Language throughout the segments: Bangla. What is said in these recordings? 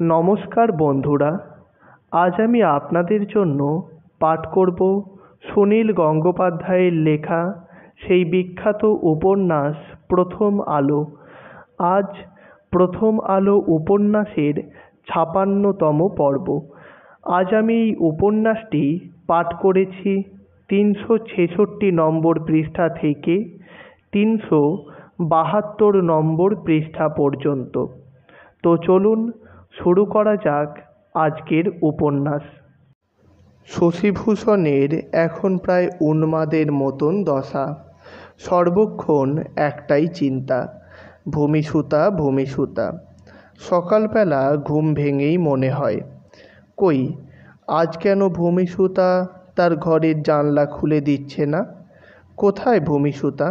নমস্কার বন্ধুরা, আজ আমি আপনাদের জন্য পাঠ করব সুনীল গঙ্গোপাধ্যায়ের লেখা সেই বিখ্যাত উপন্যাস প্রথম আলো। আজ প্রথম আলো উপন্যাসের ৫৬তম পর্ব। আজ আমি এই উপন্যাসটি পাঠ করেছি ৩৬৬ নম্বর পৃষ্ঠা থেকে ৩৭২ নম্বর পৃষ্ঠা পর্যন্ত। তো চলুন শুরু করা যাক আজকের উপন্যাস। শশীভূষণের এখন প্রায় উন্মাদের মতন দশা। সর্বক্ষণ একটাই চিন্তা, ভূমিসুতা ভূমিসুতা। সকালবেলা ঘুম ভেঙেই মনে হয়, কই আজ কেন ভূমিসুতা তার ঘরের জানলা খুলে দিচ্ছে না? কোথায় ভূমিসুতা?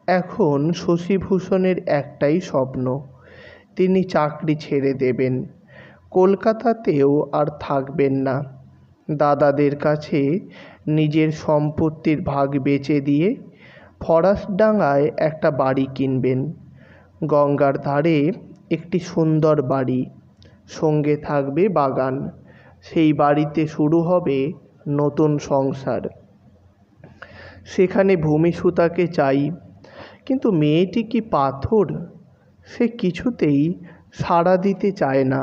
এখন শশীভূষণের একটাই স্বপ্ন, তিনি চাকরি ছেড়ে দেবেন, কলকাতাতেও আর থাকবেন না। দাদাদের কাছে নিজের সম্পত্তির ভাগ বেচে দিয়ে ফরাসডাঙ্গায় একটা বাড়ি কিনবেন। গঙ্গার ধারে একটি সুন্দর বাড়ি, সঙ্গে থাকবে বাগান। সেই বাড়িতে শুরু হবে নতুন সংসার। সেখানে ভূমিসুতাকে চাই, কিন্তু মেয়েটি কি পাথর? সে কিছুতেই সাড়া দিতে চায় না,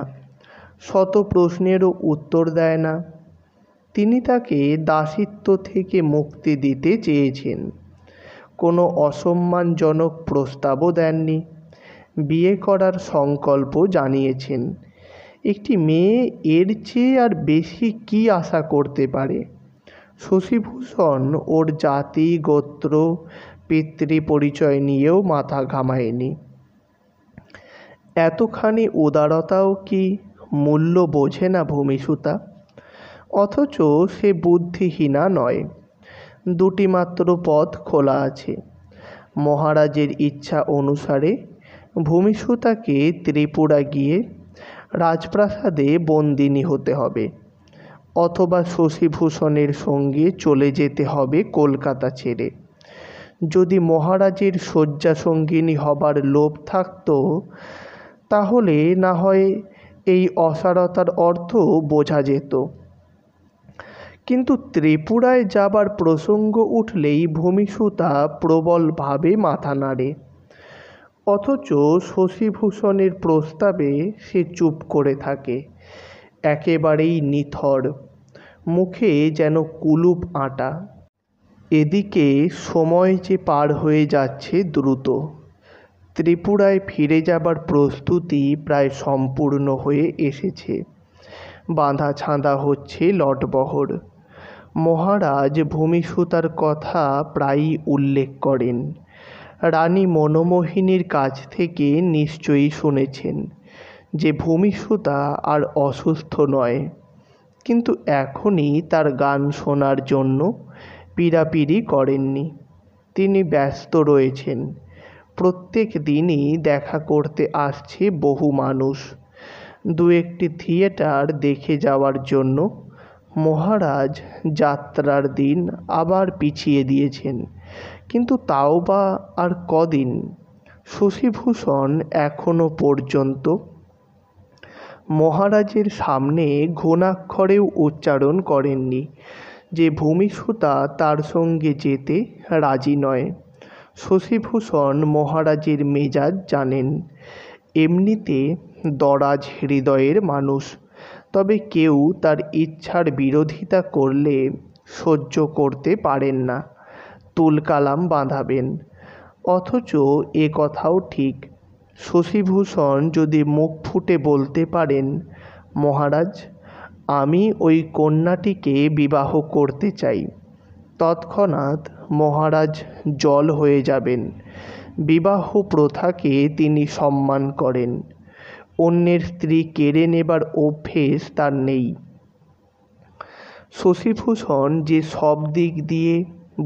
শত প্রশ্নেরও উত্তর দেয় না। তিনি তাকে দাসিত্ব থেকে মুক্তি দিতে চেয়েছেন, কোনো অসম্মানজনক প্রস্তাবও দেননি, বিয়ে করার সংকল্প জানিয়েছেন। একটি মেয়ে এর চেয়ে আর বেশি কি আশা করতে পারে? শশীভূষণ ওর জাতি গোত্র পিতৃ পরিচয় নিয়েও মাথা ঘামায়নি। এতখানি উদারতাও কি মূল্য বোঝে না ভূমিসুতা? অথচ সে বুদ্ধিহীনা নয়। দুটি মাত্র পথ খোলা আছে। মহারাজের ইচ্ছা অনুসারে ভূমিসুতাকে ত্রিপুরা গিয়ে রাজপ্রাসাদে বন্দিনী হতে হবে, অথবা শশীভূষণের সঙ্গে চলে যেতে হবে কলকাতা ছেড়ে। যদি মহারাজের শয্যাসঙ্গিনী হবার লোভ থাকত, তাহলে না হয় এই অসারতার অর্থ বোঝা যেত। কিন্তু ত্রিপুরায় যাবার প্রসঙ্গ উঠলেই ভূমিসুতা প্রবলভাবে মাথা নাড়ে। অথচ শশীভূষণের প্রস্তাবে সে চুপ করে থাকে, একেবারেই নিথর, মুখে যেন কুলুপ আটা। এদিকে সময় যে পার হয়ে যাচ্ছে দ্রুত। ত্রিপুরায় ফিরে যাবার প্রস্তুতি প্রায় সম্পূর্ণ হয়ে এসেছে। বাঁধা ছাঁদা হচ্ছে লটবহর। মহারাজ ভূমিসুতার কথা প্রায়ই উল্লেখ করেন। রানী মনোমোহিনীর কাছ থেকে নিশ্চয়ই শুনেছেন যে ভূমিসুতা আর অসুস্থ নয়, কিন্তু এখনই তার গান শোনার জন্য পীড়াপিড়ি করেননি। তিনি ব্যস্ত রয়েছেন। প্রত্যেক দিনই দেখা করতে আসছে বহু মানুষ। দু একটি থিয়েটার দেখে যাওয়ার জন্য মহারাজ যাত্রার দিন আবার পিছিয়ে দিয়েছেন, কিন্তু তাও বা আর কদিন? শশীভূষণ এখনো পর্যন্ত মহারাজের সামনে ঘুণাক্ষরেও উচ্চারণ করেননি যে ভূমিসুতা তার সঙ্গে যেতে রাজি নয়। শশীভূষণ মহারাজের মেজাজ জানেন। এমনিতে দরাজ হৃদয়ের মানুষ, তবে কেউ তার ইচ্ছার বিরোধিতা করলে সহ্য করতে পারেন না, তুলকালাম বাঁধাবেন। অথচ এ কথাও ঠিক, শশীভূষণ যদি মুখ ফুটে বলতে পারেন, মহারাজ আমি ওই কন্যাটিকে বিবাহ করতে চাই, তৎক্ষণাৎ মহারাজ জল হয়ে যাবেন। বিবাহ প্রথাকে তিনি সম্মান করেন। অন্যের স্ত্রী কেড়ে নেবার অভ্যেস তার নেই। শশীভূষণ যে সব দিক দিয়ে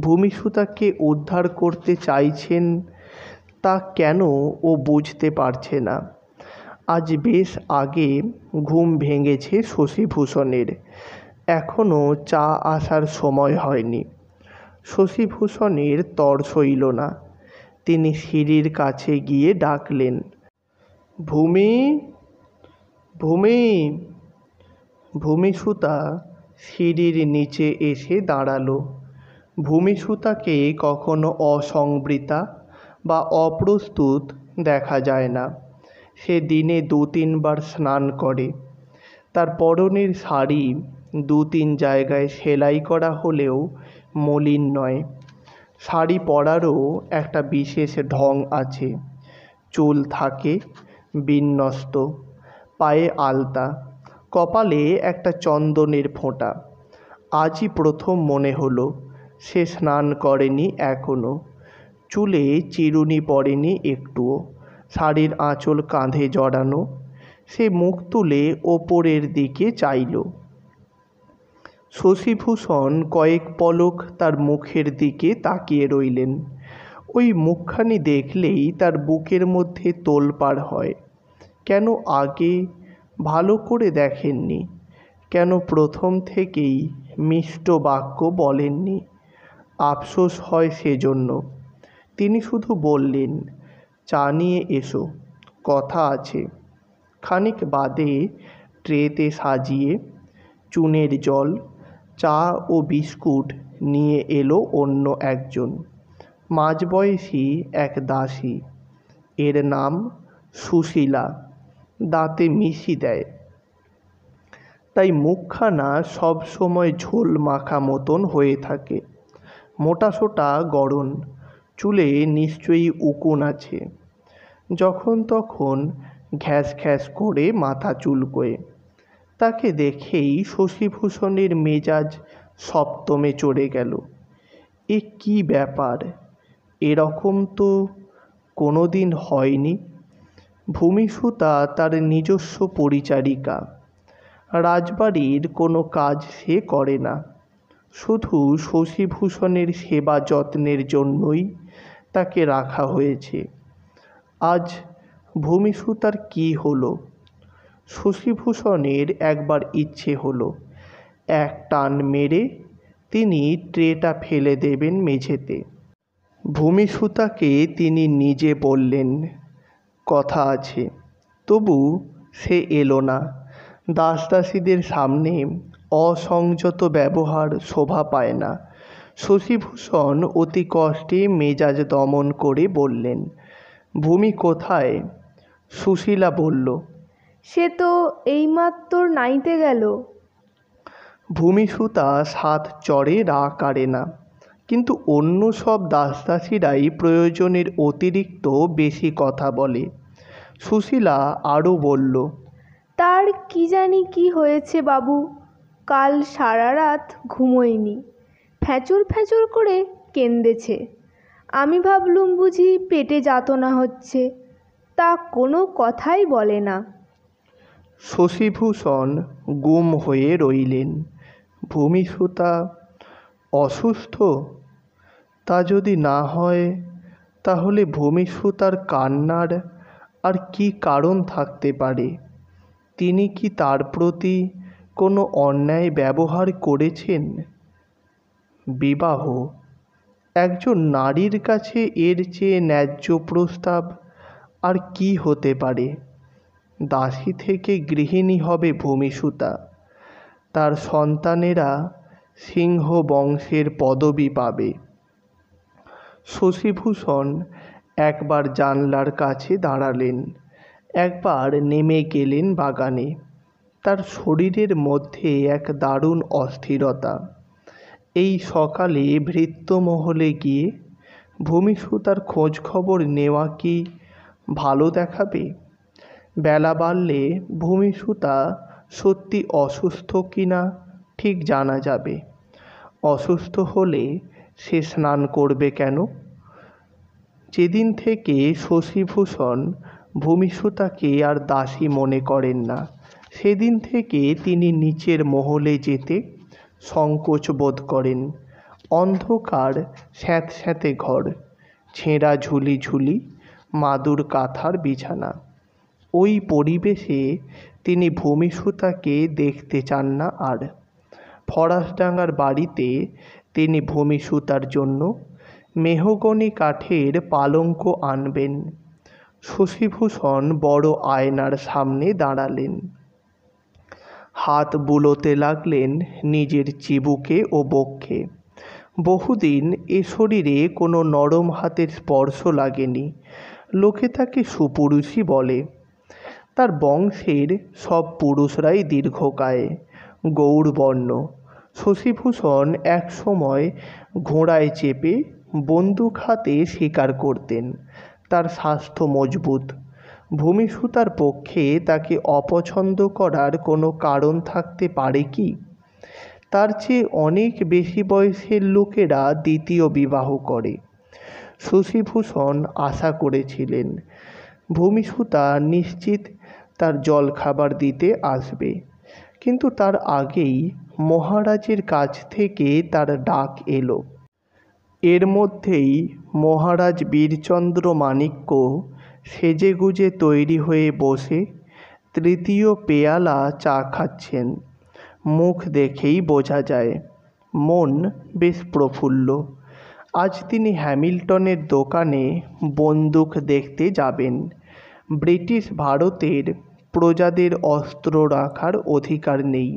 ভূমিসুতাকে উদ্ধার করতে চাইছেন, তা কেন ও বুঝতে পারছে না। আজ বেশ আগে ঘুম ভেঙেছে শশীভূষণের। এখনও চা আসার সময় হয়নি। শশীভূষণের তর সইল না। তিনি সিঁড়ির কাছে গিয়ে ডাকলেন, ভূমি ভূমি। ভূমিসুতা সিঁড়ির নিচে এসে দাঁড়ালো। ভূমিসুতাকে কখনো অসংবৃতা বা অপ্রস্তুত দেখা যায় না। সে দিনে 2-3 বার স্নান করে। তার পরনের শাড়ি 2-3 জায়গায় সেলাই করা হলেও মলিন নয়। শাড়ি পরারও একটা বিশেষ ঢং আছে। চুল থাকে বিন্যস্ত, পায়ে আলতা, কপালে একটা চন্দনের ফোঁটা। আজই প্রথম মনে হলো সে স্নান করেনি এখনো। চুলে চিরুনি পড়েনি একটুও। শাড়ির আঁচল কাঁধে জড়ানো। সে মুখ তুলে ওপরের দিকে চাইল। শশীভূষণ কয়েক পলক তার মুখের দিকে তাকিয়ে রইলেন। ওই মুখখানি দেখলেই তার বুকের মধ্যে তোলপাড় হয়। কেন আগে ভালো করে দেখেননি? কেন প্রথম থেকেই মিষ্ট বাক্য বলেননি? আফসোস হয় সেজন্য। তিনি শুধু বললেন, চা নিয়ে এসো, কথা আছে। খানিক বাদে ট্রেতে সাজিয়ে চুনের জল, চা ও বিস্কুট নিয়ে এলো অন্য একজন, মাঝবয়সী এক দাসী। এর নাম সুশীলা। দাঁতে মিশি দেয়, তাই মুখখানা সব সময় ঝোল মাখা মতন হয়ে থাকে। মোটাসোটা গড়ন, চুলে নিশ্চয়ই উকুন আছে। যখন তখন ঘ্যাস ঘ্যাস করে মাথা চুলকোয়। তাকে দেখেই শশীভূষণের মেজাজ সপ্তমে চড়ে গেল। এ কি ব্যাপার? এরকম তো কোনো দিন হয়নি। ভূমিসুতা তার নিজস্ব পরিচারিকা। রাজবাড়ির কোনো কাজ সে করে না। শুধু শশীভূষণের সেবা যত্নের জন্যই তাকে রাখা হয়েছে। আজ ভূমিসুতার কী হলো? শশীভূষণের একবার ইচ্ছে হলো এক টান মেরে তিনি ট্রেটা ফেলে দেবেন মেঝেতে। ভূমিসুতাকে তিনি নিজে বললেন, কথা আছে। তবু সে এলো না। দাসদাসীদের সামনে অসংযত ব্যবহার শোভা পায় না। শশীভূষণ অতি কষ্টে মেজাজ দমন করে বললেন, ভূমি কোথায়? সুশীলা বলল, সে তো এইমাত্র নাইতে গেল। ভূমিসুতা সাত চড়ে রা কাড়ে না, কিন্তু অন্য সব দাসদাসীরাই প্রয়োজনের অতিরিক্ত বেশি কথা বলে। সুশীলা আরও বলল, তার কি জানি কি হয়েছে বাবু, কাল সারা রাত ঘুমোয়নি, ফ্যাঁচুর ফ্যাঁচুর করে কেঁদেছে। আমি ভাবলুম বুঝি পেটে যাতনা হচ্ছে, তা কোনো কথাই বলে না। শশীভূষণ গুম হয়ে রইলেন। ভূমিসুতা অসুস্থ? তা যদি না হয়, তাহলে ভূমিসুতার কান্নার আর কি কারণ থাকতে পারে? তিনি কি তার প্রতি কোনো অন্যায় ব্যবহার করেছেন? বিবাহ একজন নারীর কাছে এর চেয়ে ন্যায্য প্রস্তাব আর কি হতে পারে? দাসী থেকে গৃহিণী হবে ভূমিসুতা। তার সন্তানেরা সিংহ বংশের পদবি পাবে। শশীভূষণ একবার জানলার কাছে দাঁড়ালেন, একবার নেমে গেলেন বাগানে। তার শরীরের মধ্যে এক দারুণ অস্থিরতা। এই সকালে ভৃত্যমহলে গিয়ে ভূমিসুতার খোঁজ খবর নেওয়া কি ভালো দেখাবে? বেলা বাড়লে ভূমিসুতা সত্যি অসুস্থ কিনা ঠিক জানা যাবে। অসুস্থ হলে সে স্নান করবে কেন? যেদিন থেকে শশীভূষণ ভূমিসুতাকে আর দাসী মনে করেন না, সেদিন থেকে তিনি নিচের মহলে যেতে সংকোচ বোধ করেন। অন্ধকার স্যাঁতস্যাঁতে ঘর, ছেঁড়া ঝুলি ঝুলি মাদুর কাঁথার বিছানা। ওই পরিবেশে তিনি ভূমিসুতাকে দেখতে চান না আর। ফরাসডাঙ্গার বাড়িতে তিনি ভূমিসুতার জন্য মেহগনি কাঠের পালঙ্ক আনবেন। শশীভূষণ বড় আয়নার সামনে দাঁড়ালেন। হাত বুলোতে লাগলেন নিজের চিবুকে ও বক্ষে। বহুদিন এ শরীরে কোনো নরম হাতের স্পর্শ লাগেনি। লোকে তাকে সুপুরুষই বলে। তার বংশের সব পুরুষরাই দীর্ঘকায়, গৌরবর্ণ। শশীভূষণ এক সময় ঘোড়ায় চেপে বন্দুক হাতে শিকার করতেন। তার স্বাস্থ্য মজবুত। ভূমিসুতার পক্ষে তাকে অপছন্দ করার কোনো কারণ থাকতে পারে কি? তার চেয়ে অনেক বেশি বয়সের লোকেরা দ্বিতীয় বিবাহ করে। শশীভূষণ আশা করেছিলেন ভূমিসুতা নিশ্চিত তার জলখাবার দিতে আসবে, কিন্তু তার আগেই মহারাজের কাছ থেকে তার ডাক এলো। এর মধ্যেই মহারাজ বীরচন্দ্র মাণিক্য সেজেগুজে তৈরি হয়ে বসে তৃতীয় পেয়ালা চা খাচ্ছেন। মুখ দেখেই বোঝা যায় মন বেশ প্রফুল্ল। আজ তিনি হ্যামিল্টনের দোকানে বন্দুক দেখতে যাবেন। ব্রিটিশ ভারতের প্রজাদের অস্ত্র রাখার অধিকার নেই।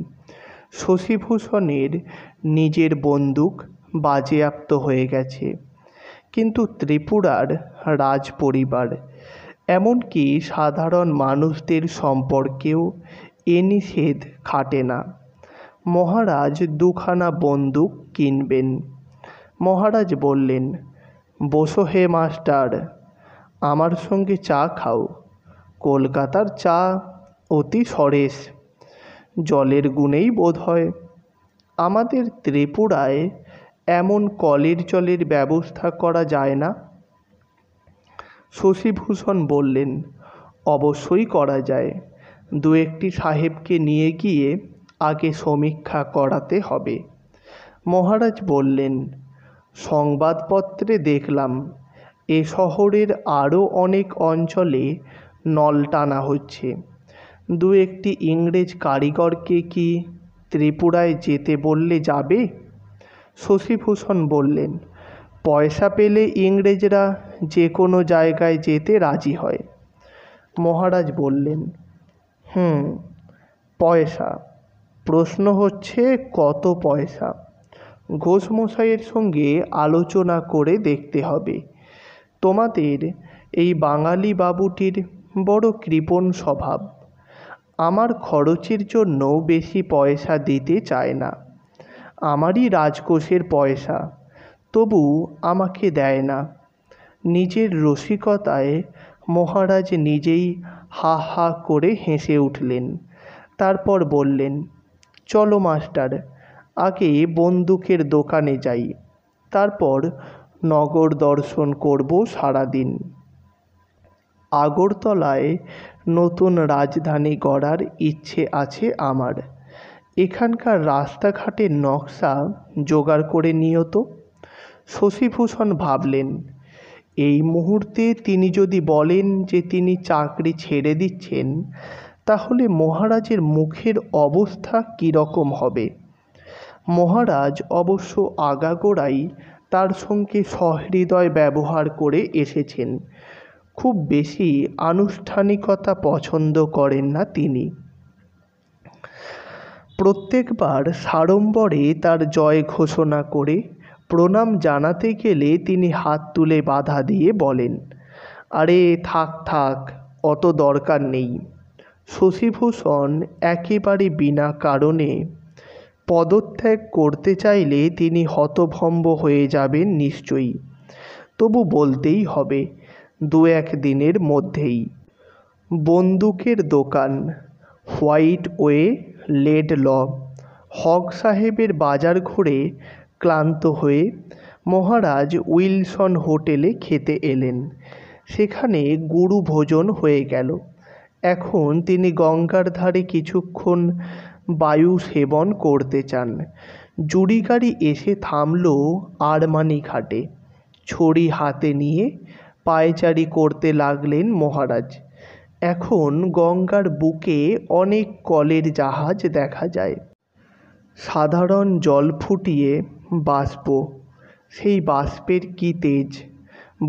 শশীভূষণের নিজের বন্দুক বাজেয়াপ্ত হয়ে গেছে, কিন্তু ত্রিপুরার রাজপরিবার, এমনকি সাধারণ মানুষদের সম্পর্কেও এ নিষেধ খাটে না। মহারাজ দুখানা বন্দুক কিনবেন। মহারাজ বললেন, বসো হে মাস্টার, আমার সঙ্গে চা খাও। কলকাতার চা অতি সরেস, জলের গুণেই বোধ হয়। আমাদের ত্রিপুরায় এমন কলের জলের ব্যবস্থা করা যায় না? শশীভূষণ বললেন, অবশ্যই করা যায়। দু একটি সাহেবকে নিয়ে গিয়ে আগে সমীক্ষা করাতে হবে। মহারাজ বললেন, সংবাদপত্রে দেখলাম এ শহরের আরও অনেক অঞ্চলে নল টানা হচ্ছে। দু একটি ইংরেজ কারিগরকে কি ত্রিপুরায় যেতে বললে যাবে? শশীভূষণ বললেন, পয়সা পেলে ইংরেজরা যে কোনো জায়গায় যেতে রাজি হয়। মহারাজ বললেন, পয়সা। প্রশ্ন হচ্ছে কত পয়সা? ঘোষমশাইয়ের সঙ্গে আলোচনা করে দেখতে হবে। তোমাদের এই বাঙালি বাবুটির বড় কৃপণ স্বভাব। আমার খরচের জন্য বেশি পয়সা দিতে চায় না। আমারই রাজকোষের পয়সা, তবু আমাকে দেয় না। নিজের রসিকতায় মহারাজ নিজেই হা হা করে হেসে উঠলেন। তারপর বললেন, চলো মাস্টার, আগে বন্দুকের দোকানে যাই, তারপর নগর দর্শন করব সারাদিন। আগরতলায় নতুন রাজধানী গড়ার ইচ্ছে আছে আমার। এখানকার রাস্তাঘাটের নকশা জোগাড় করে নিও তো। শশীভূষণ ভাবলেন, এই মুহূর্তে তিনি যদি বলেন যে তিনি চাকরি ছেড়ে দিচ্ছেন, তাহলে মহারাজের মুখের অবস্থা কীরকম হবে। মহারাজ অবশ্য আগাগোড়াই তার সঙ্গে সহৃদয় ব্যবহার করে এসেছেন। খুব বেশি আনুষ্ঠানিকতা পছন্দ করেন না তিনি। প্রত্যেকবার সাড়ম্বরে তার জয় ঘোষণা করে প্রণাম জানাতে গেলে তিনি হাত তুলে বাধা দিয়ে বলেন, আরে থাক থাক, অত দরকার নেই। শশীভূষণ একেবারে বিনা কারণে পদত্যাগ করতে চাইলে তিনি হতভম্ব হয়ে যাবেন নিশ্চয়ই। তবু বলতেই হবে, দু এক দিনের মধ্যেই। বন্দুকের দোকান, হোয়াইট ওয়ে, লেড ল। হক সাহেবের বাজার ঘুরে ক্লান্ত হয়ে মহারাজ উইলসন হোটেলে খেতে এলেন। সেখানে গুরু ভোজন হয়ে গেল। এখন তিনি গঙ্গার ধারে কিছুক্ষণ বায়ু সেবন করতে চান। জুড়ি গাড়ি এসে থামল আরমানি ঘাটে। ছড়ি হাতে নিয়ে পায়চারি করতে লাগলেন মহারাজ। এখন গঙ্গার বুকে অনেক কলের জাহাজ দেখা যায়। সাধারণ জল ফুটিয়ে বাষ্প, সেই বাষ্পের কী তেজ!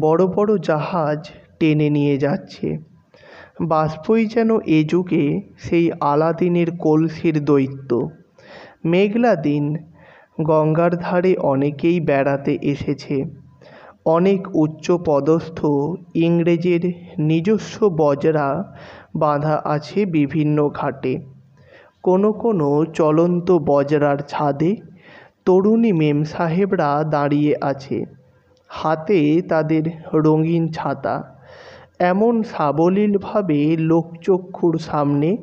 বড় বড় জাহাজ টেনে নিয়ে যাচ্ছে। বাষ্পই যেন এ যুগে সেই আলাদিনের কলসির দৈত্য। মেঘলা দিন, গঙ্গার ধারে অনেকেই বেড়াতে এসেছে। অনেক উচ্চ পদস্থ ইংরেজের নিজস্ব বজরা বাঁধা আছে বিভিন্ন ঘাটে। কোনো কোনো চলন্ত বজরার ছাদে তরুণী মেমসাহেবরা দাঁড়িয়ে আছে, হাতে তাদের রঙিন ছাতা। এমন সাবলীলভাবে লোকচক্ষুর সামনে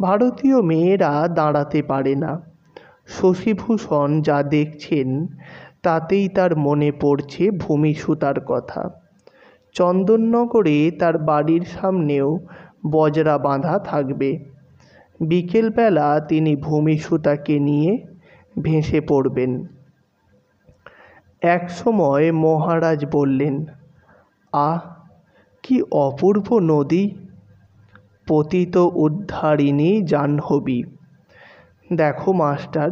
ভারতীয় মেয়েরা দাঁড়াতে পারে না। শশীভূষণ যা দেখছেন তাতেই তার মনে পড়ছে ভূমিসুতার কথা। চন্দননগরে তার বাড়ির সামনেও বজরা বাঁধা থাকবে। বিকেলবেলা তিনি ভূমিসুতাকে নিয়ে ভেসে পড়বেন। এক সময় মহারাজ বললেন, আহ, কি অপূর্ব নদী! পতিত উদ্ধারিণী জাহ্নবী। দেখো মাস্টার,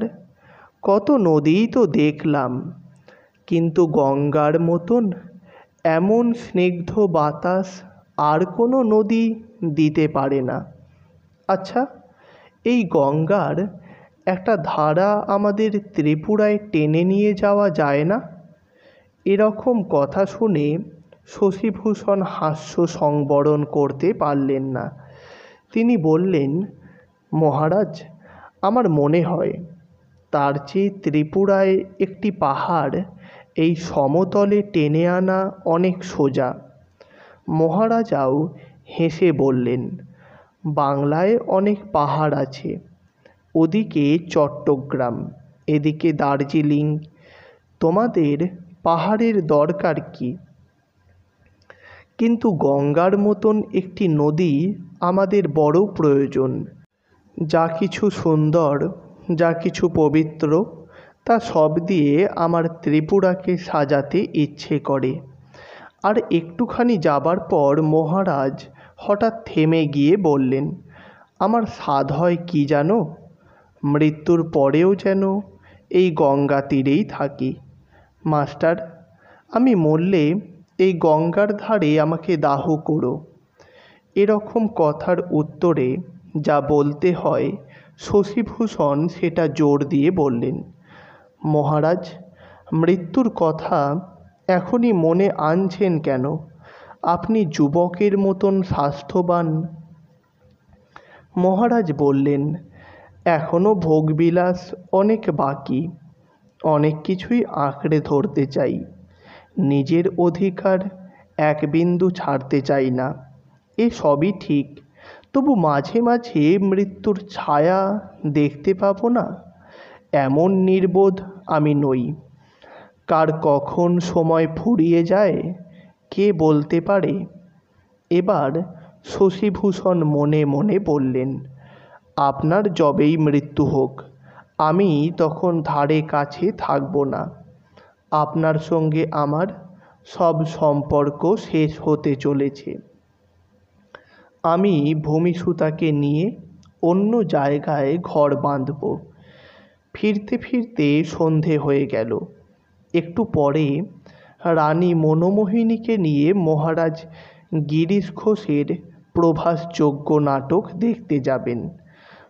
কত নদীই তো দেখলাম, কিন্তু গঙ্গার মতন এমন স্নিগ্ধ বাতাস আর কোনো নদী দিতে পারে না। আচ্ছা, এই গঙ্গার একটা ধারা আমাদের ত্রিপুরায় টেনে নিয়ে যাওয়া যায় না? এরকম কথা শুনে শশীভূষণ হাস্য সংবরণ করতে পারলেন না। তিনি বললেন, মহারাজ, আমার মনে হয় তার চেয়ে ত্রিপুরায় একটি পাহাড় এই সমতলে টেনে আনা অনেক সোজা। মহারাজাও হেসে বললেন, বাংলায় অনেক পাহাড় আছে, ওদিকে চট্টগ্রাম, এদিকে দার্জিলিং, তোমাদের পাহাড়ের দরকার কি? কিন্তু গঙ্গার মতন একটি নদী আমাদের বড় প্রয়োজন। যা কিছু সুন্দর, যা কিছু পবিত্র, তা সব দিয়ে আমার ত্রিপুরাকে সাজাতে ইচ্ছে করে। আর একটুখানি যাবার পর মহারাজ হঠাৎ থেমে গিয়ে বললেন, আমার সাধ হয় কি জানো? মৃত্যুর পরেও যেন এই গঙ্গা তীরেই থাকি। মাস্টার, আমি মরলে এই গঙ্গার ধারে আমাকে দাহ করো। এরকম কথার উত্তরে যা বলতে হয় শশীভূষণ সেটা জোর দিয়ে বললেন, মহারাজ, মৃত্যুর কথা এখনই মনে আনছেন কেন? আপনি যুবকের মতন স্বাস্থ্যবান। মহারাজ বললেন, এখনও ভোগবিলাস অনেক বাকি, অনেক কিছুই আঁকড়ে ধরতে চাই। নিজের অধিকার এক বিন্দু ছাড়তে চাই না, এ সবই ঠিক। তবু মাঝে মাঝে মৃত্যুর ছায়া দেখতে পাবো না, এমন নির্বোধ আমি নই। কার কখন সময় ফুরিয়ে যায় কে বলতে পারে? এবার শশীভূষণ মনে মনে বললেন, আপনার যবেই মৃত্যু হোক, আমি তখন ধারে কাছে থাকব না। আপনার সঙ্গে আমার সব সম্পর্ক শেষ হতে চলেছে। আমি ভূমিসুতাকে নিয়ে অন্য জায়গায় ঘর বাঁধব। ফিরতে ফিরতে সন্ধে হয়ে গেল। একটু পরে রানী মনোমোহিনীকে নিয়ে মহারাজ গিরিশ ঘোষের প্রভাসযজ্ঞ নাটক দেখতে যাবেন।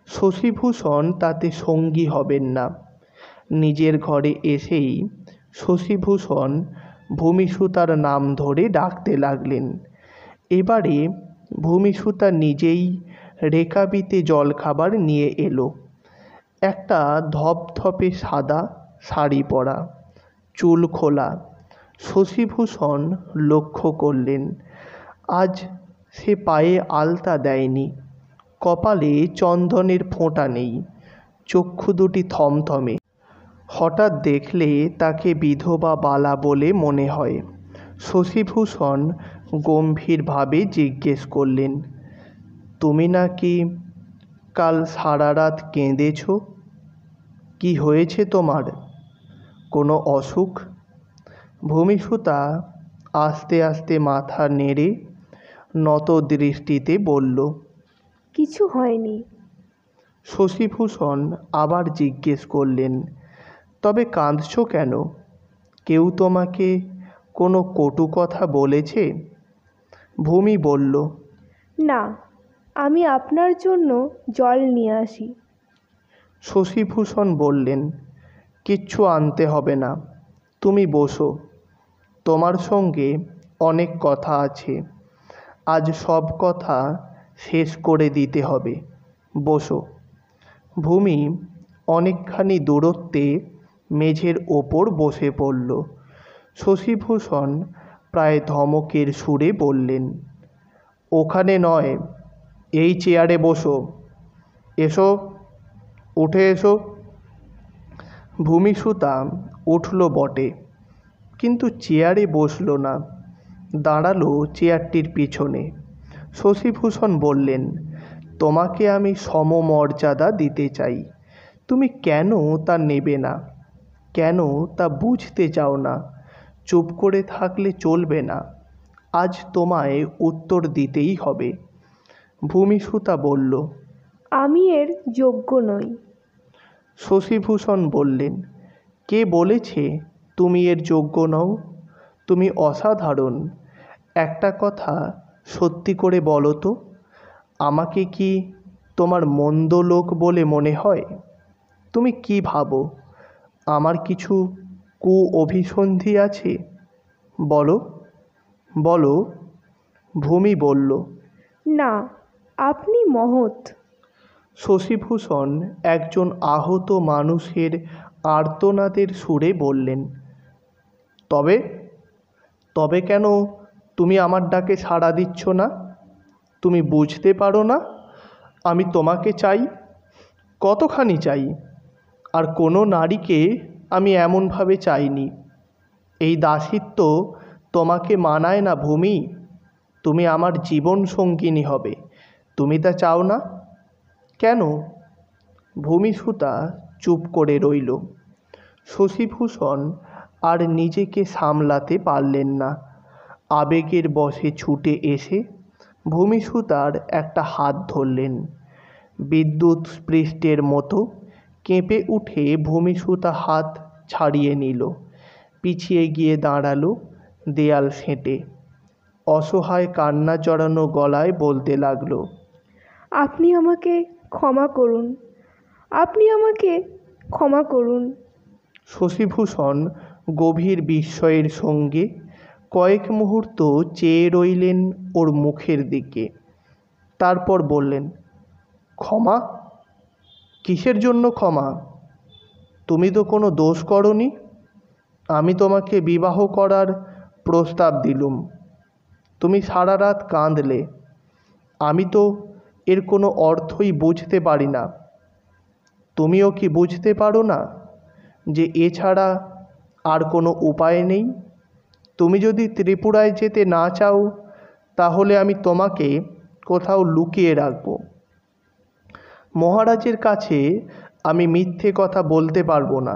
শশীভূষণ তাতে সঙ্গী হবেন না। নিজের ঘরে এসেই শশীভূষণ ভূমিসুতার নাম ধরে ডাকতে লাগলেন। এবারে ভূমিসুতা নিজেই রেকাবিতে জলখাবার নিয়ে এলো। একটা ধপধপে সাদা শাড়ি পরা, চুল খোলা। শশীভূষণ লক্ষ্য করলেন, আজ সে পায়ে আলতা দেয়নি, কপালে চন্দনের ফোঁটা নেই, চক্ষু দুটি থমথমে। হঠাৎ দেখলে তাকে বিধবা বালা বলে মনে হয়। শশীভূষণ গম্ভীরভাবে জিজ্ঞেস করলেন, তুমি নাকি কাল সারা রাত কেঁদেছ? কি হয়েছে তোমার? কোনো অসুখ? ভূমিসুতা আস্তে আস্তে মাথা নেড়ে নত দৃষ্টিতে বলল, কিছু হয়নি। শশীভূষণ আবার জিজ্ঞেস করলেন, তবে কাঁদছ কেন? কেউ তোমাকে কোনো কটু কথা বলেছে? ভূমি বলল, না, আমি আপনার জন্য জল নিয়ে আসি। শশীভূষণ বললেন, কিচ্ছু আনতে হবে না, তুমি বসো, তোমার সঙ্গে অনেক কথা আছে, আজ সব কথা শেষ করে দিতে হবে, বসো। ভূমি অনেকখানি দূরত্বে মেঝের ওপর বসে পড়ল। শশীভূষণ প্রায় ধমকের সুরে বললেন, ওখানে নয়, এই চেয়ারে বসো, এসো, উঠে এসো। ভূমিসুতা উঠল বটে, কিন্তু চেয়ারে বসল না, দাঁড়ালো চেয়ারটির পিছনে। শশীভূষণ বললেন, তোমাকে আমি সমমর্যাদা দিতে চাই, তুমি কেন তা নেবে না? কেন তা বুঝতে চাও না? চুপ করে থাকলে চলবে না, আজ তোমায় উত্তর দিতেই হবে। ভূমিসুতা বলল, আমি এর যোগ্য নই। শশীভূষণ বললেন, কে বলেছে তুমি এর যোগ্য নও? তুমি অসাধারণ। একটা কথা সত্যি করে বলো তো, আমাকে কি তোমার মন্দ লোক বলে মনে হয়? তুমি কি ভাবো আমার কিছু কু অভিসন্ধি আছে? বলো, বলো। ভূমি বলল, না, আপনি মহৎ। শশীভূষণ একজন আহত মানুষের আর্তনাদের সুরে বললেন, তবে তবে কেন তুমি আমার ডাকে সাড়া দিচ্ছ না? তুমি বুঝতে পারো না আমি তোমাকে চাই, কতখানি চাই? আর কোনো নারীকে আমি এমনভাবে চাইনি। এই দাসিত্ব তোমাকে মানায় না ভূমি, তুমি আমার জীবন সঙ্গিনী হবে, তুমি তা চাও না কেন? ভূমিসুতা চুপ করে রইল। শশীভূষণ আর নিজেকে সামলাতে পারলেন না, আবেগের বশে ছুটে এসে ভূমিসুতার একটা হাত ধরলেন। বিদ্যুৎ স্পৃষ্টের মতো কেঁপে উঠে ভূমিসুতা হাত ছাড়িয়ে নিল, পিছিয়ে গিয়ে দাঁড়ালো দেয়াল সেঁটে, অসহায় কান্না জড়ানো গলায় বলতে লাগলো, আপনি আমাকে ক্ষমা করুন, আপনি আমাকে ক্ষমা করুন। শশীভূষণ গভীর বিস্ময়ের সঙ্গে কয়েক মুহূর্ত চেয়ে রইলেন ওর মুখের দিকে, তারপর বললেন, ক্ষমা? কিসের জন্য ক্ষমা? তুমি তো কোনো দোষ করনি। আমি তোমাকে বিবাহ করার প্রস্তাব দিলুম, তুমি সারা রাত কাঁদলে, আমি তো এর কোনো অর্থই বুঝতে পারি না। তুমিও কি বুঝতে পারো না যে এছাড়া আর কোনো উপায় নেই? তুমি যদি ত্রিপুরায় যেতে না চাও, তাহলে আমি তোমাকে কোথাও লুকিয়ে রাখব। মহারাজের কাছে আমি মিথ্যে কথা বলতে পারবো না।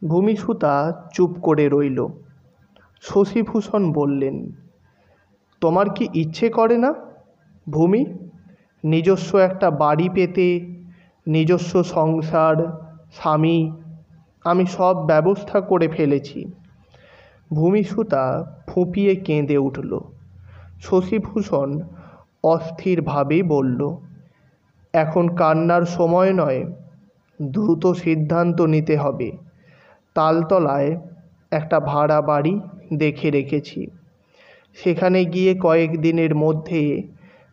ভূমিসুতা চুপ করে রইল। শশীভূষণ বললেন, তোমার কি ইচ্ছে করে না ভূমি, নিজস্ব একটা বাড়ি পেতে, নিজস্ব সংসার, স্বামী? আমি সব ব্যবস্থা করে ফেলেছি। ভূমিসুতা ফুঁপিয়ে কেঁদে উঠল। শশীভূষণ অস্থিরভাবে বলল, এখন কান্নার সময় নয়, দ্রুত সিদ্ধান্ত নিতে হবে। তালতলায় একটা ভাড়া বাড়ি দেখে রেখেছি, সেখানে গিয়ে কয়েকদিনের মধ্যে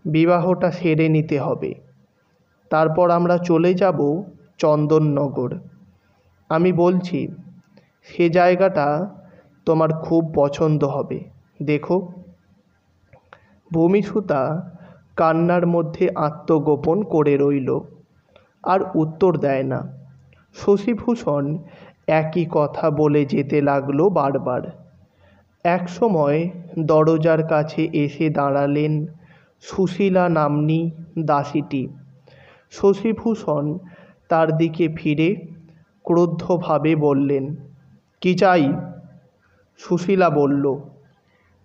বিবাহটা সেরে নিতে হবে। তারপর আমরা চলে যাব চন্দননগর। আমি বলছি সে জায়গাটা তোমার খুব পছন্দ হবে, দেখো। ভূমিসুতা কান্নার মধ্যে আত্মগোপন করে রইল, আর উত্তর দেয় না। শশীভূষণ একই কথা বলে যেতে লাগলো বারবার। একসময় দরজার কাছে এসে দাঁড়ালেন সুশীলা নাম্নী দাসীটি। শশীভূষণ তার দিকে ফিরে ক্রুদ্ধভাবে বললেন, কি চাই? সুশীলা বলল,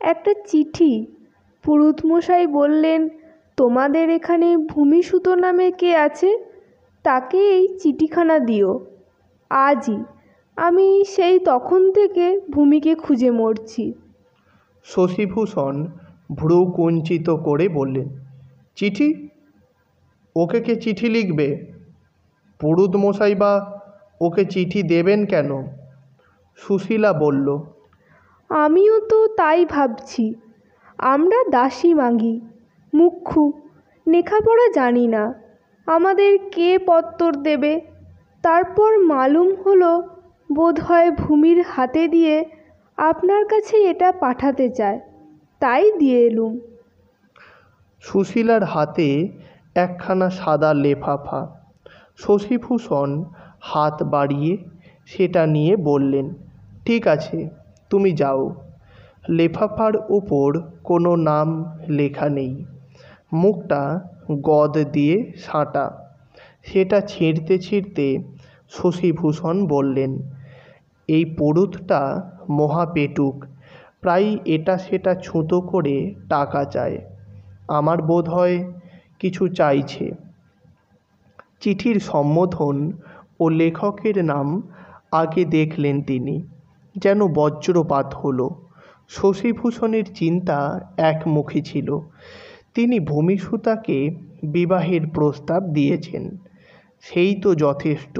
একটা চিঠি। পুরুতমশাই বললেন তোমাদের এখানে ভূমিসুত নামে কে আছে, তাকে এই চিঠিখানা দিও আজই। আমি সেই তখন থেকে ভূমিকে খুঁজে মরছি। শশীভূষণ ভ্রু কুঞ্চিত করে বললেন, চিঠি? ওকে কে চিঠি লিখবে? পুরুত মশাই বা ওকে চিঠি দেবেন কেন? সুশীলা বলল। আমিও তো তাই ভাবছি। আমরা দাসী মাগি, মুখ্যু, লেখাপড়া জানি না, আমাদের কে পত্তর দেবে? তারপর মালুম হলো বোধহয় ভূমির হাতে দিয়ে আপনার কাছে এটা পাঠাতে চায়, তাই দিয়ে এলুম। সুশীলার হাতে একখানা সাদা লেফাফা। শশীভূষণ হাত বাড়িয়ে সেটা নিয়ে বললেন, ঠিক আছে, তুমি যাও। লেফাফার ওপর কোনো নাম লেখা নেই, মুখটা গদ দিয়ে সাঁটা। সেটা ছিঁড়তে ছিঁড়তে শশীভূষণ বললেন, এই পুরুতটা মহাপেটুক, প্রায় এটা সেটা ছুতো করে টাকা চায়। আমার বোধ হয় কিছু চাইছে। চিঠির সম্বোধন ও লেখকের নাম আগে দেখলেন তিনি, যেন বজ্রপাত হলো। শশীভূষণের চিন্তা একমুখী ছিল। তিনি ভূমিসুতাকে বিবাহের প্রস্তাব দিয়েছেন, সেই তো যথেষ্ট।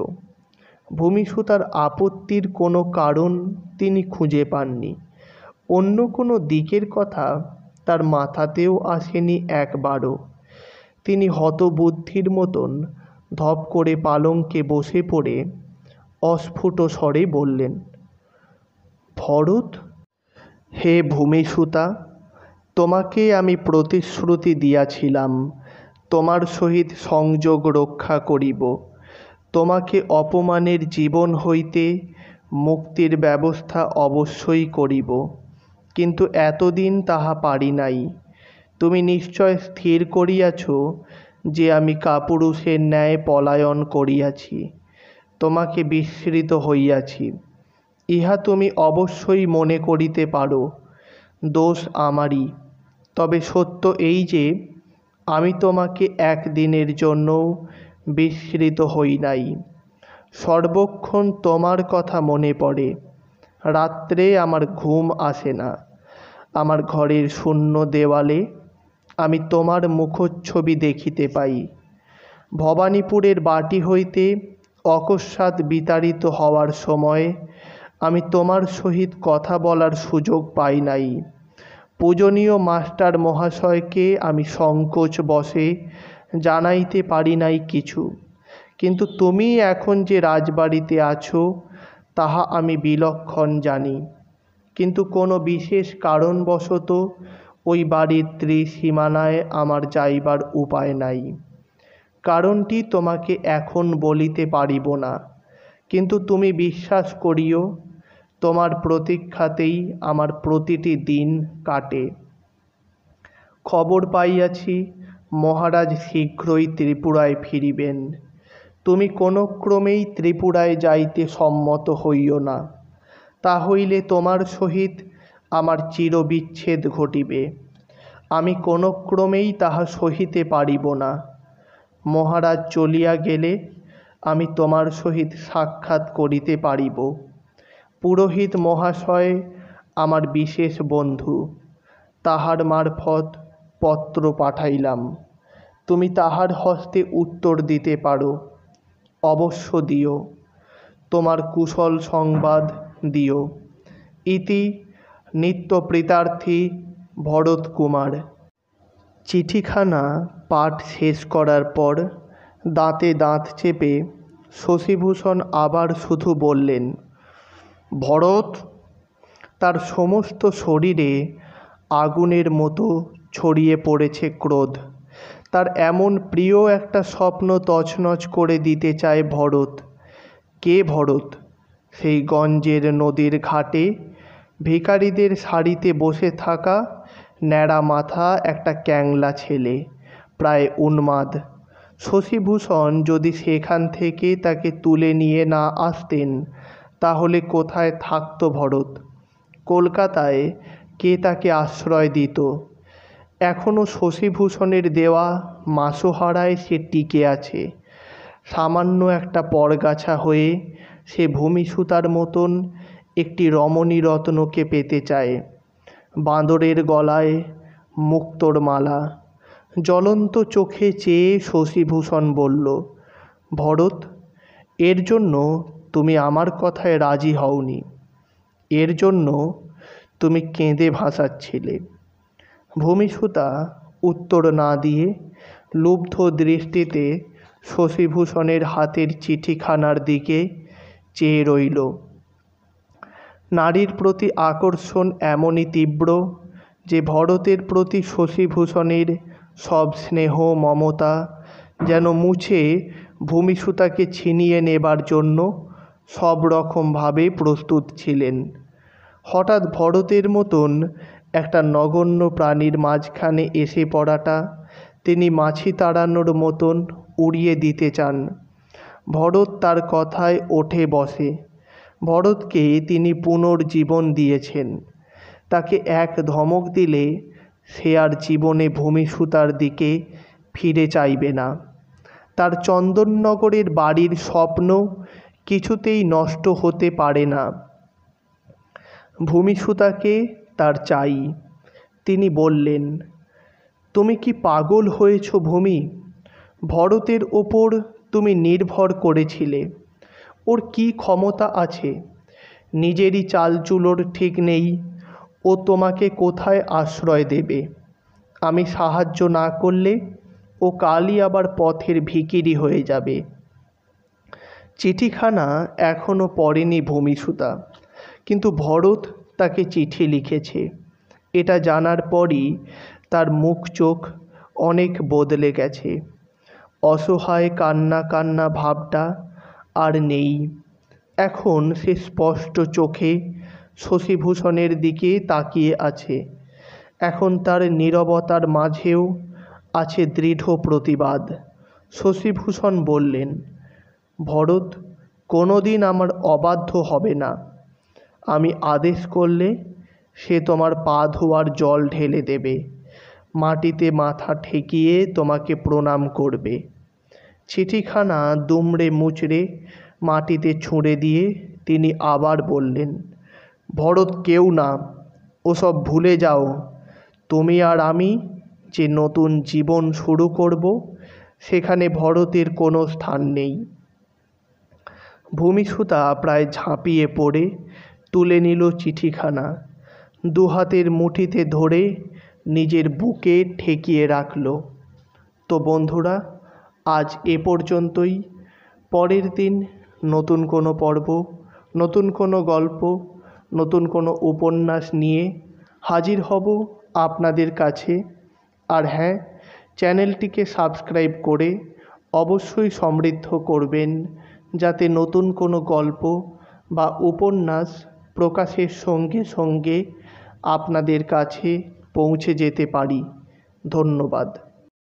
ভূমিসুতার আপত্তির কোনো কারণ তিনি খুঁজে পাননি। অন্য কোনো দিকের কথা তার মাথাতেও আসেনি একবারও। তিনি হতবুদ্ধির মতন ধপ করে পালঙ্কে বসে পড়ে অস্ফুট স্বরে বললেন, ভরত, হে ভূমিসুতা, তোমাকে আমি প্রতিশ্রুতি দিয়াছিলাম তোমার সহিত সংযোগ রক্ষা করিব, তোমাকে অপমানের জীবন হইতে মুক্তির ব্যবস্থা অবশ্যই করিব, কিন্তু এতদিন তাহা পারি নাই। তুমি নিশ্চয় স্থির করিয়াছ যে আমি কাপুরুষের ন্যায় পলায়ন করিয়াছি, তোমাকে বিস্মৃত হইয়াছি। ইহা তুমি অবশ্যই মনে করিতে পারো, দোষ আমারই। তবে সত্য এই যে আমি তোমাকে একদিনের জন্যও বিস্মৃত হই নাই। সর্বক্ষণ তোমার কথা মনে পড়ে। রাত্রে আমার ঘুম আসে না। আমার ঘরের শূন্য দেওয়ালে আমি তোমার মুখচ্ছবি দেখিতে পাই। ভবানীপুরের বাটি হইতে অকস্মাৎ বিতাড়িত হওয়ার সময় আমি তোমার সহিত কথা বলার সুযোগ পাই নাই। পূজনীয় মাস্টার মহাশয়কে আমি সংকোচ বশে জানাইতে পারি নাই কিছু, কিন্তু তুমি এখন যে রাজবাড়িতে আছো তাহা আমি বিলক্ষণ জানি। কিন্তু কোনো বিশেষ কারণবশত ওই বাড়ির ত্রিসীমানায় আমার যাইবার উপায় নাই। কারণটি তোমাকে এখন বলিতে পারিব না, কিন্তু তুমি বিশ্বাস করিও, তোমার প্রতীক্ষাতেই আমার প্রতিটি দিন কাটে। খবর পাইয়াছি মহারাজ শীঘ্রই ত্রিপুরায় ফিরিবেন। তুমি কোনো ক্রমেই ত্রিপুরায় যাইতে সম্মত হইও না, তা হইলে তোমার সহিত আমার চিরবিচ্ছেদ ঘটিবে। আমি কোনো ক্রমেই তাহা সহিতে পারিব না। মহারাজ চলিয়া গেলে আমি তোমার সহিত সাক্ষাৎ করিতে পারিব। পুরোহিত মহাশয় আমার বিশেষ বন্ধু, তাহার মারফত পত্র পাঠাইলাম। তুমি তাহার হস্তে উত্তর দিতে পারো। অবশ্য দিও, তোমার কুশল সংবাদ দিও। ইতি নিত্যপ্রীতার্থী ভরত কুমার। চিঠিখানা পাঠ শেষ করার পর দাঁতে দাঁত চেপে শশীভূষণ আবার শুধু বললেন, ভরত। তার সমস্ত শরীরে আগুনের মতো ছড়িয়ে পড়েছে ক্রোধ। তার এমন প্রিয় একটা স্বপ্ন তছনছ করে দিতে চায় ভরত। কে ভরত? সেই গঞ্জের নদীর ঘাটে ভিখারিদের সারিতে বসে থাকা ন্যাড়া মাথা একটা ক্যাংলা ছেলে, প্রায় উন্মাদ। শশীভূষণ যদি সেখান থেকে তাকে তুলে নিয়ে না আসতেন, তাহলে কোথায় থাকতো ভরত? কলকাতায় কে তাকে আশ্রয় দিত? এখনও শশীভূষণের দেওয়া মাসোহারায় সে টিকে আছে। সামান্য একটা পরগাছা হয়ে সে ভূমিসুতার মতন একটি রমণী রত্নকে পেতে চায়। বাঁদরের গলায় মুক্তোর মালা, জ্বলন্ত চোখে চেয়ে শশীভূষণ বলল, ভরত, এর জন্য তুমি আমার কথায় রাজি হওনি, এর জন্য তুমি কেঁদে ভাসাচ্ছিলে। ভূমিসুতা উত্তর না দিয়ে লুব্ধ দৃষ্টিতে শশীভূষণের হাতের চিঠিখানার দিকে চেয়ে রইল। নারীর প্রতি আকর্ষণ এমনই তীব্র যে ভরতের প্রতি শশীভূষণের সব স্নেহ মমতা যেন মুছে ভূমিসুতাকে ছিনিয়ে নেবার জন্য সব রকমভাবে প্রস্তুত ছিলেন। হঠাৎ ভরতের মতন একটা নগণ্য প্রাণীর মাঝখানে এসে পড়াটা তিনি মাছি তাড়ানোর মতন উড়িয়ে দিতে চান। ভরত তার কথায় ওঠে বসে। ভরতকে তিনি পুনর্জীবন দিয়েছেন। তাকে এক ধমক দিলে সে আর জীবনে ভূমিসুতার দিকে ফিরে চাইবে না। তার চন্দননগরের বাড়ির স্বপ্ন কিছুতেই নষ্ট হতে পারে না। ভূমিসুতাকে তার চাই। তিনি বললেন, তুমি কি পাগল হয়েছ ভূমি? ভরতের ওপর তুমি নির্ভর করেছিলে। ওর কি ক্ষমতা আছে? নিজেরই চালচুলোর ঠিক নেই। ও তোমাকে কোথায় আশ্রয় দেবে? আমি সাহায্য না করলে ও কালই আবার পথের ভিখিরি হয়ে যাবে। চিঠিখানা এখনও পড়েনি ভূমিসুতা, কিন্তু ভরত তাকে চিঠি লিখেছে। এটা জানার পরই তার মুখ চোখ অনেক বদলে গেছে। অসহায় কান্না কান্না ভাবটা আর নেই। এখন সে স্পষ্ট চোখে শশীভূষণের দিকে তাকিয়ে আছে। এখন তার নীরবতার মাঝেও আছে দৃঢ় প্রতিবাদ। শশীভূষণ বললেন, ভরত কোনোদিন আমার অবাধ্য হবে না। আমি আদেশ করলে সে তোমার পা ধোয়ার জল ঢেলে দেবে, মাটিতে মাথা ঠেকিয়ে তোমাকে প্রণাম করবে। চিঠিখানা দুমড়ে মুচড়ে মাটিতে ছুঁড়ে দিয়ে তিনি আবার বললেন, ভরত কেউ না, ওসব ভুলে যাও। তুমি আর আমি যে নতুন জীবন শুরু করব, সেখানে ভরতের কোনো স্থান নেই। ভূমিসুতা প্রায় ঝাঁপিয়ে পড়ে তুলে নিল চিঠিখানা। দুহাতের মুঠিতে ধরে নিজের বুকে ঠেকিয়ে রাখল। তো বন্ধুরা, আজ এ পর্যন্তই। পরের দিন নতুন কোনো পর্ব, নতুন কোনো গল্প, নতুন কোনো উপন্যাস নিয়ে হাজির হব আপনাদের কাছে। আর হ্যাঁ, চ্যানেলটিকে সাবস্ক্রাইব করে অবশ্যই সমৃদ্ধ করবেন, যাতে নতুন কোনো গল্প বা উপন্যাস প্রকাশের সঙ্গে সঙ্গে আপনাদের কাছে পৌঁছে যেতে পারি। ধন্যবাদ।